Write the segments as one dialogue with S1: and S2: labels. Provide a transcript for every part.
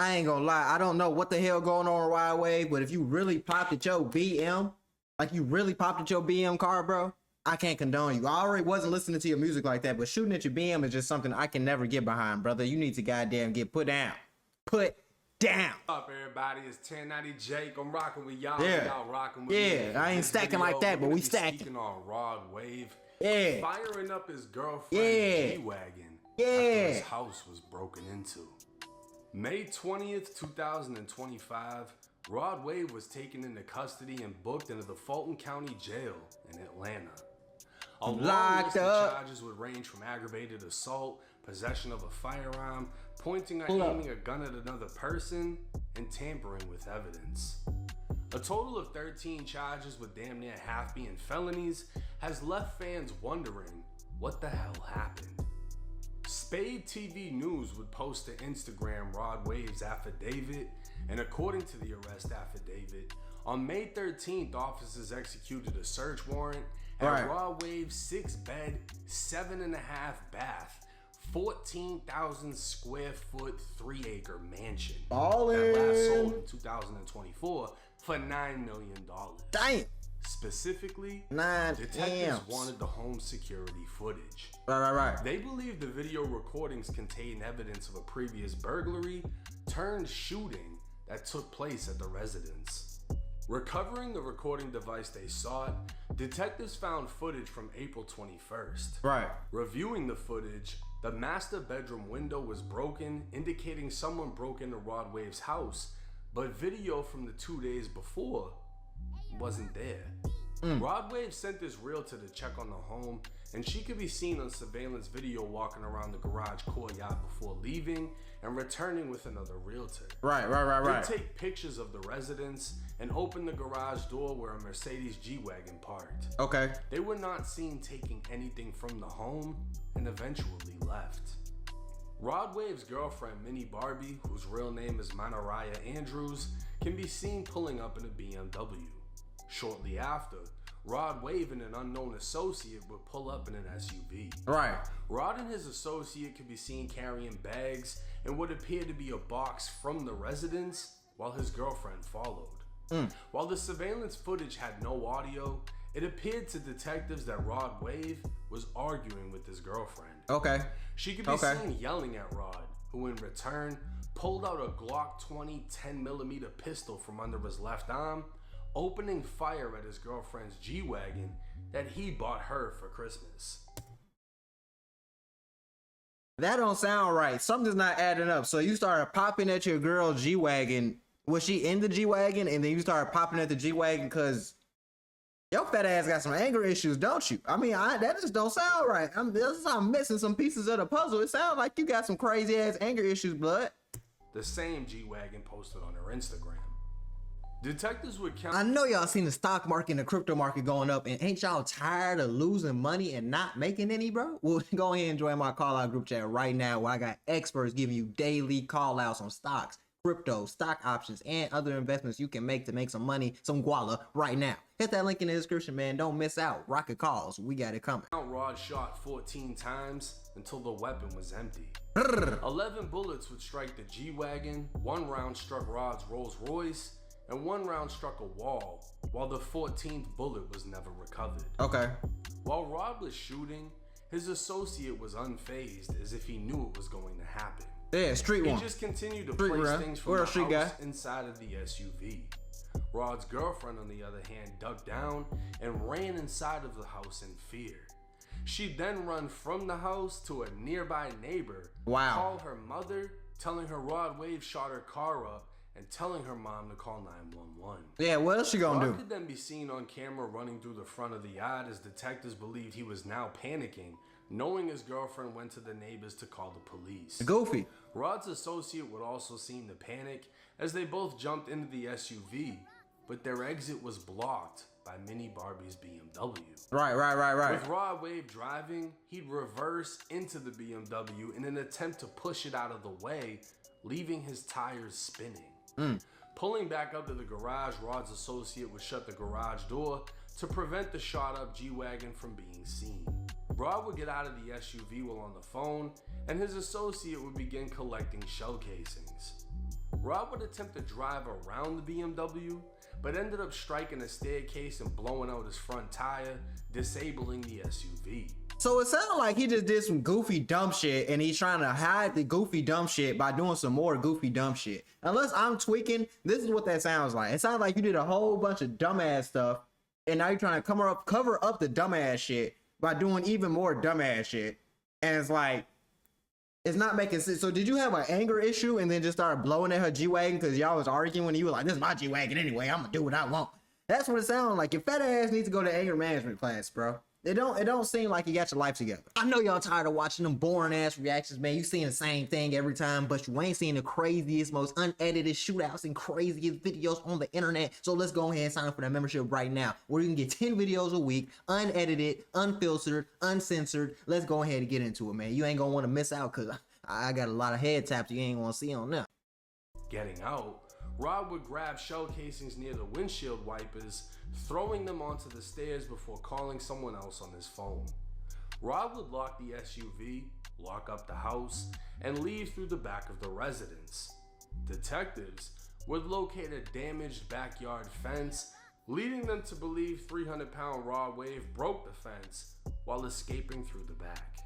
S1: I ain't gonna lie. I don't know what the hell going on with Rod Wave, but if you really popped at your BM, like you really popped at your BM car, bro, I can't condone you. I already wasn't listening to your music like that, but shooting at your BM is just something I can never get behind, brother. You need to goddamn get put down. Put down.
S2: What's up, everybody? It's 1090 Jake. I'm rocking with y'all.
S1: Yeah.
S2: Y'all rocking with
S1: me. I ain't stacking like that, but we stacking.
S2: Speaking on Rod Wave.
S1: Yeah.
S2: Firing up his girlfriend's G-Wagon.
S1: Yeah.
S2: After his house was broken into. May 20th, 2025, Rod Wave was taken into custody and booked into the Fulton County Jail in Atlanta. A long list of charges would range from aggravated assault, possession of a firearm, pointing or aiming a gun at another person, and tampering with evidence. A total of 13 charges, with damn near half being felonies, has left fans wondering what the hell happened. Spade TV News would post to Instagram Rod Wave's affidavit, and according to the arrest affidavit, on May 13th, officers executed a search warrant at Rod Wave's 6-bed, 7.5 bath, 14,000 square foot, 3-acre mansion that last sold in 2024 for $9 million.
S1: Damn.
S2: Specifically, detectives
S1: detectives
S2: wanted the home security footage.
S1: Right.
S2: They believe the video recordings contain evidence of a previous burglary turned shooting that took place at the residence. Recovering the recording device they sought, detectives found footage from April 21st.
S1: Right.
S2: Reviewing the footage, the master bedroom window was broken, indicating someone broke into Rod Wave's house, but video from the 2 days before wasn't there. Rod Wave sent this realtor to check on the home, and she could be seen on surveillance video walking around the garage courtyard before leaving and returning with another realtor.
S1: Right.
S2: They take pictures of the residence and open the garage door where a Mercedes G-Wagon parked. Okay. They were not seen taking anything from the home and eventually left. Rod Wave's girlfriend, Minnie Barbie, whose real name is Manariah Andrews, can be seen pulling up in a BMW. Shortly after, Rod Wave and an unknown associate would pull up in an SUV. Right. Rod and his associate could be seen carrying bags and what appeared to be a box from the residence while his girlfriend followed. While the surveillance footage had no audio, it appeared to detectives that Rod Wave was arguing with his girlfriend. Okay. She could be seen yelling at Rod, who in return pulled out a Glock 20 10mm pistol from under his left arm, opening fire at his girlfriend's G-Wagon that he bought her for Christmas.
S1: That don't sound right. Something's not adding up. So you started popping at your girl's G-Wagon. Was she in the G-Wagon? And then you started popping at the G-Wagon because your fat ass got some anger issues, don't you? I mean, that just don't sound right. I'm missing some pieces of the puzzle. It sounds like you got some crazy ass anger issues, blood.
S2: The same G-Wagon posted on her Instagram. Detectives would count.
S1: I know y'all seen the stock market and the crypto market going up, and ain't y'all tired of losing money and not making any, bro? Well, go ahead and join my call out group chat right now where I got experts giving you daily call outs on stocks, crypto, stock options, and other investments you can make to make some money, some guala right now. Hit that link in the description, man. Don't miss out. Rocket calls. We got it coming.
S2: Rod shot 14 times until the weapon was empty. 11 bullets would strike the G-Wagon, 1 round struck Rod's Rolls Royce, and 1 round struck a wall, while the 14th bullet was never recovered. Okay. While Rod was shooting, his associate was unfazed, as if he knew it was going to happen.
S1: Yeah, street one.
S2: He just continued to place things from the house inside of the SUV. Rod's girlfriend, on the other hand, ducked down and ran inside of the house in fear. She'd then run from the house to a nearby neighbor, call her mother, telling her Rod Wave shot her car up, and telling her mom to call 911.
S1: Yeah, what else she gonna do?
S2: Rod could then be seen on camera running through the front of the yard as detectives believed he was now panicking, knowing his girlfriend went to the neighbors to call the police.
S1: Goofy.
S2: Rod's associate would also seem to panic as they both jumped into the SUV, but their exit was blocked by Minnie Barbie's BMW. Right. With Rod Wave driving, he'd reverse into the BMW in an attempt to push it out of the way, leaving his tires spinning. Pulling back up to the garage, Rod's associate would shut the garage door to prevent the shot up G-Wagon from being seen. Rod would get out of the SUV while on the phone, and his associate would begin collecting shell casings. Rod would attempt to drive around the BMW, but ended up striking a staircase and blowing out his front tire, disabling the SUV.
S1: So it sounded like he just did some goofy dumb shit and he's trying to hide the goofy dumb shit by doing some more goofy dumb shit. Unless I'm tweaking, this is what that sounds like. It sounds like you did a whole bunch of dumbass stuff and now you're trying to cover up the dumbass shit by doing even more dumbass shit. And it's like, it's not making sense. So did you have an anger issue and then just started blowing at her G-Wagon because y'all was arguing and you were like, this is my G-Wagon anyway, I'm gonna do what I want. That's what it sounds like. Your fat ass needs to go to anger management class, bro. It don't seem like you got your life together. I know y'all tired of watching them boring ass reactions, man. You seeing the same thing every time, but you ain't seeing the craziest, most unedited shootouts and craziest videos on the internet. So let's go ahead and sign up for that membership right now, where you can get 10 videos a week, unedited, unfiltered, uncensored. Let's go ahead and get into it, man. You ain't gonna want to miss out because I got a lot of head taps you ain't gonna see on there.
S2: Getting out, Rod would grab shell casings near the windshield wipers, throwing them onto the stairs before calling someone else on his phone. Rod would lock the SUV, lock up the house, and leave through the back of the residence. Detectives would locate a damaged backyard fence, leading them to believe 300-pound Rod Wave broke the fence while escaping through the back.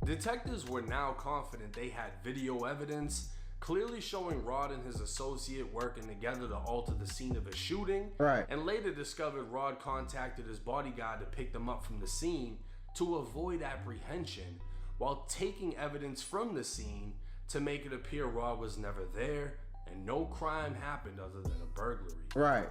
S2: Detectives were now confident they had video evidence clearly showing Rod and his associate working together to alter the scene of a shooting,
S1: right?
S2: And later discovered Rod contacted his bodyguard to pick them up from the scene to avoid apprehension, while taking evidence from the scene to make it appear Rod was never there and no crime happened other than a burglary.
S1: Right.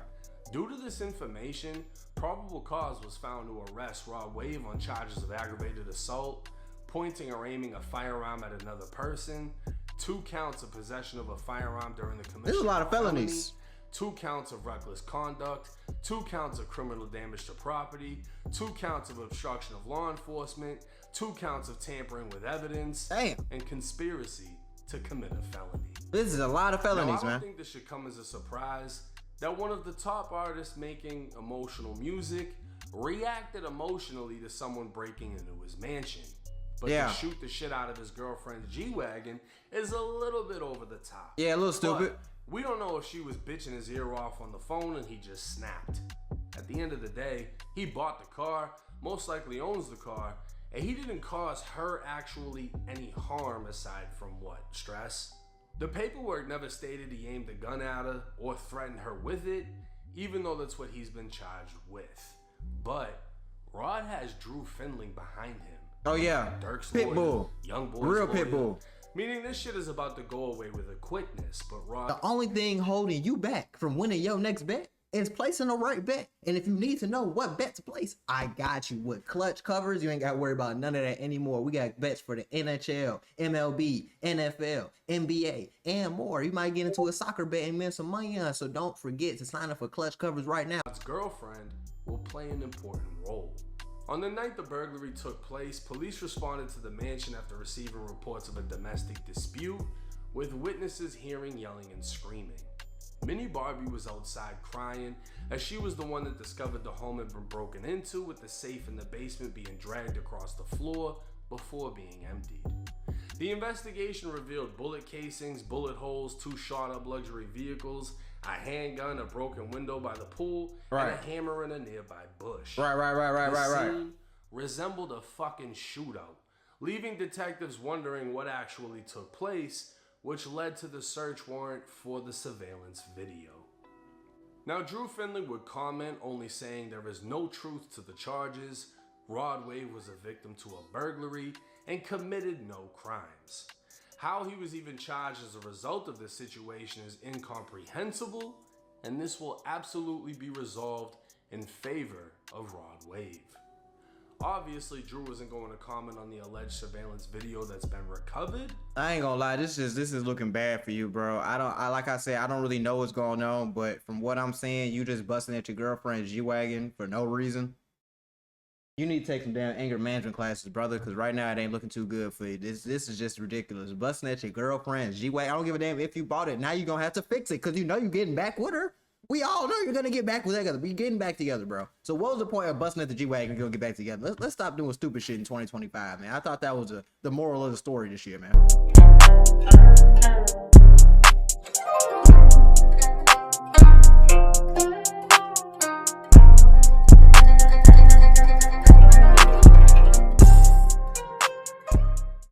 S2: Due to this information, probable cause was found to arrest Rod Wave on charges of aggravated assault, pointing or aiming a firearm at another person, 2 counts of possession of a firearm during the commission.
S1: There's a lot of felonies.
S2: 2 counts of reckless conduct, 2 counts of criminal damage to property, 2 counts of obstruction of law enforcement, 2 counts of tampering with evidence,
S1: damn,
S2: and conspiracy to commit a felony.
S1: This is a lot of felonies, man.
S2: I don't think this should come as a surprise that one of the top artists making emotional music reacted emotionally to someone breaking into his mansion. But to shoot the shit out of his girlfriend's G-Wagon is a little bit over the top.
S1: Yeah, a little stupid.
S2: But we don't know if she was bitching his ear off on the phone and he just snapped. At the end of the day, he bought the car, most likely owns the car, and he didn't cause her actually any harm aside from what? Stress? The paperwork never stated he aimed a gun at her or threatened her with it, even though that's what he's been charged with. But Rod has Drew Findling behind him.
S1: Oh yeah,
S2: Dirk's
S1: Pitbull,
S2: Young Boy's
S1: real
S2: lawyer,
S1: Pitbull.
S2: Meaning this shit is about to go away with a quickness, but Rod...
S1: The only thing holding you back from winning your next bet is placing the right bet. And if you need to know what bet to place, I got you. With clutch covers, you ain't got to worry about none of that anymore. We got bets for the NHL, MLB, NFL, NBA, and more. You might get into a soccer bet and win some money on, so don't forget to sign up for clutch covers right now.
S2: His girlfriend will play an important role. On the night the burglary took place, police responded to the mansion after receiving reports of a domestic dispute, with witnesses hearing yelling and screaming. Minnie Barbie was outside crying, as she was the one that discovered the home had been broken into, with the safe in the basement being dragged across the floor before being emptied. The investigation revealed bullet casings, bullet holes, 2 shot up luxury vehicles, a handgun, a broken window by the pool, and a hammer in a nearby bush. The scene resembled a fucking shootout, leaving detectives wondering what actually took place, which led to the search warrant for the surveillance video. Now, Drew Findling would comment, only saying there is no truth to the charges. Rod Wave was a victim to a burglary and committed no crimes. How he was even charged as a result of this situation is incomprehensible, and this will absolutely be resolved in favor of Rod Wave. Obviously, Drew isn't going to comment on the alleged surveillance video that's been recovered.
S1: I ain't gonna lie, this is looking bad for you, bro. Like I said, I don't really know what's going on, but from what I'm seeing, you just busting at your girlfriend's G-Wagon for no reason. You need to take some damn anger management classes, brother, because right now it ain't looking too good for you. This is just ridiculous. Busting at your girlfriend's G-Wagon. I don't give a damn if you bought it. Now you're gonna have to fix it because you know you're getting back with her. We all know you're gonna get back with that together. We getting back together, bro. So what was the point of busting at the G-Wagon and gonna get back together? Let's stop doing stupid shit in 2025, man. I thought that was the moral of the story this year, man.